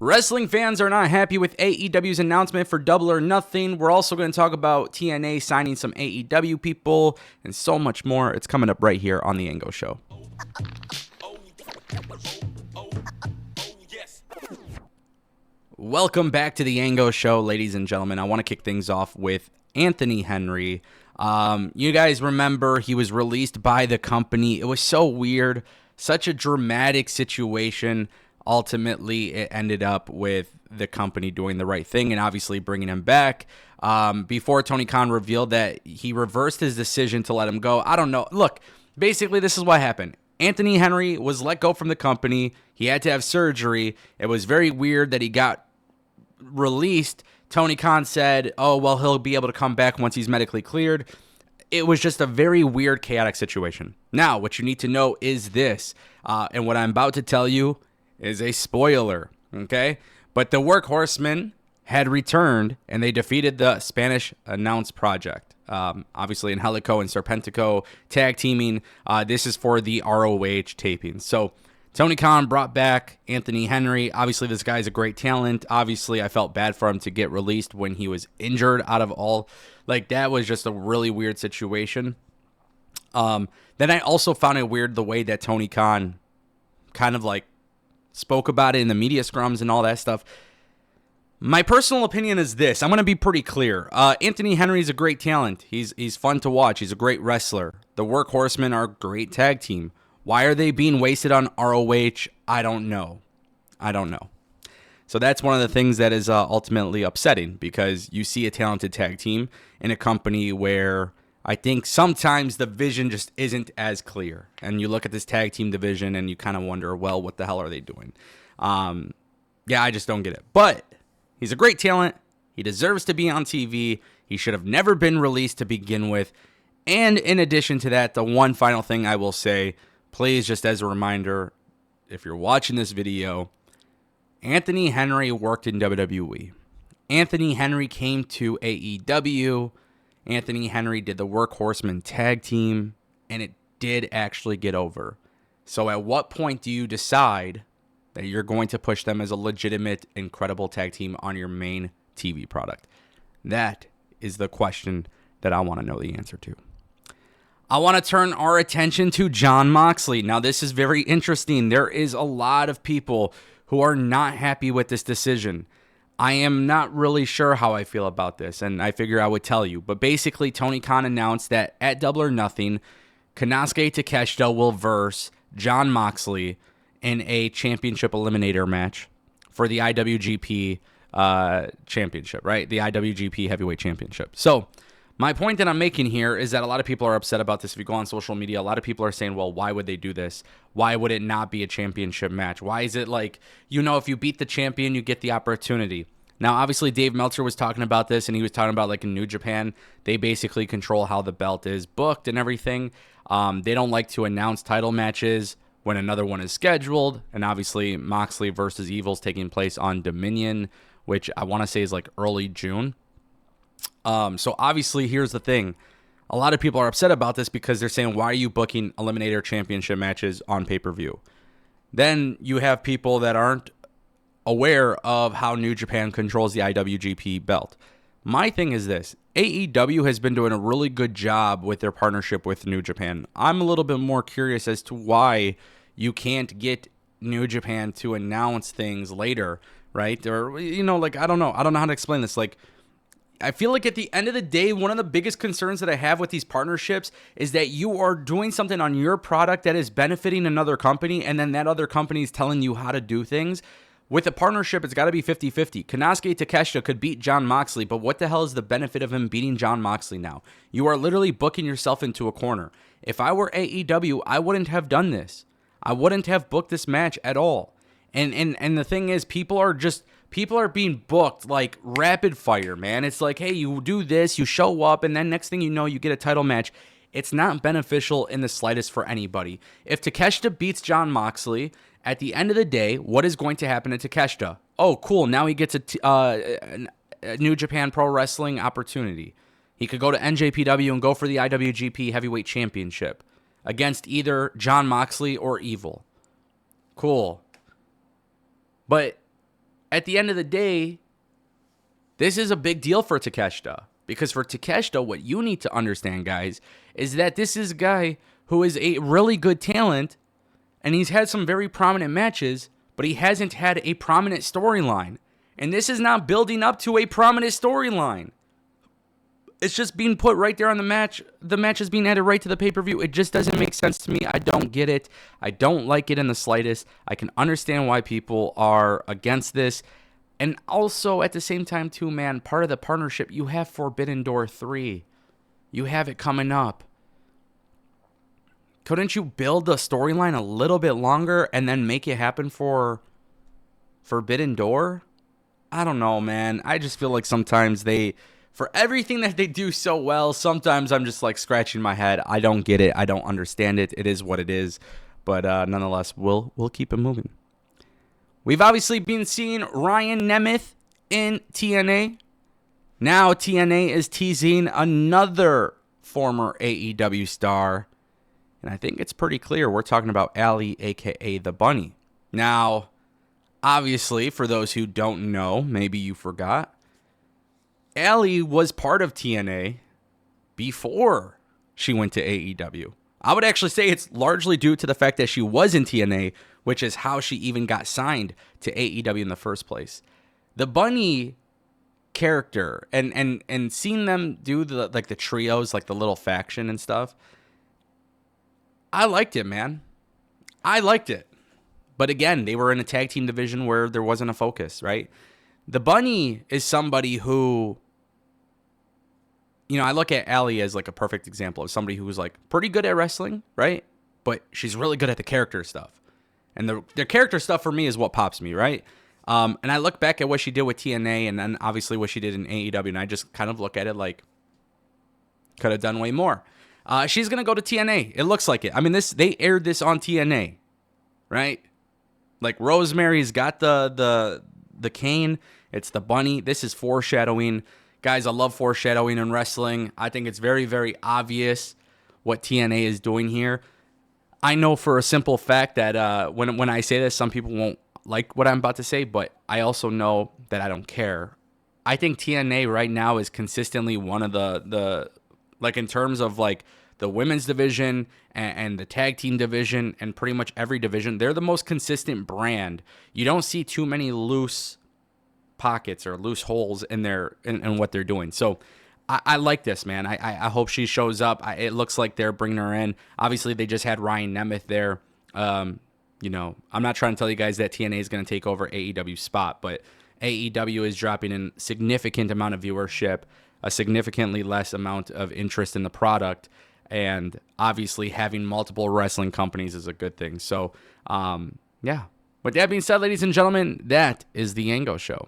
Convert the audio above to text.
Wrestling fans are not happy with AEW's announcement for Double or Nothing. We're also going to talk about TNA signing some AEW people and so much more. It's coming up right here on The Ango Show. Welcome back to The Ango Show, ladies and gentlemen. I want to kick things off with Anthony Henry. You guys remember he was released by the company. It was so weird, such a dramatic situation. Ultimately, it ended up with the company doing the right thing and obviously bringing him back. Before Tony Khan revealed that he reversed his decision to let him go. I don't know. Look, basically, this is what happened. Anthony Henry was let go from the company. He had to have surgery. It was very weird that he got released. Tony Khan said, oh, well, he'll be able to come back once he's medically cleared. It was just a very weird, chaotic situation. Now, what you need to know is this, and what I'm about to tell you is a spoiler, okay? But the Workhorsemen had returned, and they defeated the Spanish Announce Project. Obviously, Angelico and Serpentico tag teaming. This is for the ROH taping. So Tony Khan brought back Anthony Henry. Obviously, this guy's a great talent. Obviously, I felt bad for him to get released when he was injured out of all. Like, that was just a really weird situation. Then I also found it weird the way that Tony Khan kind of like spoke about it in the media scrums and all that stuff. My personal opinion is this. I'm going to be pretty clear. Anthony Henry is a great talent. He's fun to watch. He's a great wrestler. The Workhorsemen are a great tag team. Why are they being wasted on ROH? I don't know. So that's one of the things that is ultimately upsetting, because you see a talented tag team in a company where I think sometimes the vision just isn't as clear. And you look at this tag team division and you kind of wonder, well, what the hell are they doing? I just don't get it. But he's a great talent. He deserves to be on TV. He should have never been released to begin with. And in addition to that, the one final thing I will say, please, just as a reminder, if you're watching this video, Anthony Henry worked in WWE. Anthony Henry came to AEW. Anthony Henry did the Workhorsemen tag team, and it did actually get over. So at what point do you decide that you're going to push them as a legitimate, incredible tag team on your main TV product? That is the question that I want to know the answer to. I want to turn our attention to Jon Moxley. Now, this is very interesting. There is a lot of people who are not happy with this decision. I am not really sure how I feel about this, and I figure I would tell you. But basically, Tony Khan announced that at Double or Nothing, Konosuke Takeshita will verse Jon Moxley in a championship eliminator match for the IWGP championship, right? The IWGP Heavyweight Championship. So my point that I'm making here is that a lot of people are upset about this. If you go on social media, a lot of people are saying, well, why would they do this? Why would it not be a championship match? Why is it like, if you beat the champion, you get the opportunity? Now, obviously, Dave Meltzer was talking about this, and he was talking about, like, in New Japan, they basically control how the belt is booked and everything. They don't like to announce title matches when another one is scheduled. And obviously, Moxley versus Evil's taking place on Dominion, which I want to say is like early June. So obviously, here's the thing. A lot of people are upset about this because they're saying, why are you booking Eliminator Championship matches on pay-per-view? Then you have people that aren't aware of how New Japan controls the IWGP belt. My thing is this. AEW has been doing a really good job with their partnership with New Japan. I'm a little bit more curious as to why you can't get New Japan to announce things later, right? Or, I don't know. I don't know how to explain this. Like, I feel like at the end of the day, one of the biggest concerns that I have with these partnerships is that you are doing something on your product that is benefiting another company, and then that other company is telling you how to do things. With a partnership, it's got to be 50-50. Konosuke Takeshita could beat Jon Moxley, but what the hell is the benefit of him beating Jon Moxley now? You are literally booking yourself into a corner. If I were AEW, I wouldn't have done this. I wouldn't have booked this match at all. And the thing is, people are being booked like rapid fire, man. It's like, hey, you do this, you show up, and then next thing you know, you get a title match. It's not beneficial in the slightest for anybody. If Takeshita beats Jon Moxley, at the end of the day, what is going to happen to Takeshita? Oh, cool. Now he gets a New Japan Pro Wrestling opportunity. He could go to NJPW and go for the IWGP Heavyweight Championship against either Jon Moxley or Evil. Cool. But at the end of the day, this is a big deal for Takeshita. Because for Takeshita, what you need to understand, guys, is that this is a guy who is a really good talent, and he's had some very prominent matches, but he hasn't had a prominent storyline. And this is not building up to a prominent storyline. It's just being put right there on the match. The match is being added right to the pay-per-view. It just doesn't make sense to me. I don't get it. I don't like it in the slightest. I can understand why people are against this. And also, at the same time, too, man, part of the partnership, you have Forbidden Door 3. You have it coming up. Couldn't you build the storyline a little bit longer and then make it happen for Forbidden Door? I don't know, man. I just feel like sometimes for everything that they do so well, sometimes I'm just like scratching my head. I don't get it. I don't understand it. It is what it is. But nonetheless, we'll keep it moving. We've obviously been seeing Ryan Nemeth in TNA. Now TNA is teasing another former AEW star. And I think it's pretty clear we're talking about Allie, a.k.a. The Bunny. Now, obviously, for those who don't know, maybe you forgot, Allie was part of TNA before she went to AEW. I would actually say it's largely due to the fact that she was in TNA, which is how she even got signed to AEW in the first place. The Bunny character and seeing them do the trios, like the little faction and stuff, I liked it, man. I liked it. But again, they were in a tag team division where there wasn't a focus, right? The Bunny is somebody who, I look at Allie as like a perfect example of somebody who was like pretty good at wrestling, right? But she's really good at the character stuff. And the character stuff for me is what pops me, right? And I look back at what she did with TNA and then obviously what she did in AEW, and I just kind of look at it like, could have done way more. She's going to go to TNA. It looks like it. I mean, they aired this on TNA, right? Like Rosemary's got the cane. It's the Bunny. This is foreshadowing. Guys, I love foreshadowing in wrestling. I think it's very, very obvious what TNA is doing here. I know for a simple fact that when I say this, some people won't like what I'm about to say, but I also know that I don't care. I think TNA right now is consistently one of the like in terms of like the women's division and the tag team division and pretty much every division, they're the most consistent brand. You don't see too many loose pockets or loose holes in what they're doing. So I like this, man. I hope she shows up. It looks like they're bringing her in. Obviously, they just had Ryan Nemeth there. I'm not trying to tell you guys that TNA is going to take over AEW's spot, but AEW is dropping in significant amount of viewership, a significantly less amount of interest in the product, and obviously having multiple wrestling companies is a good thing. So, yeah. With that being said, ladies and gentlemen, that is the Ango Show.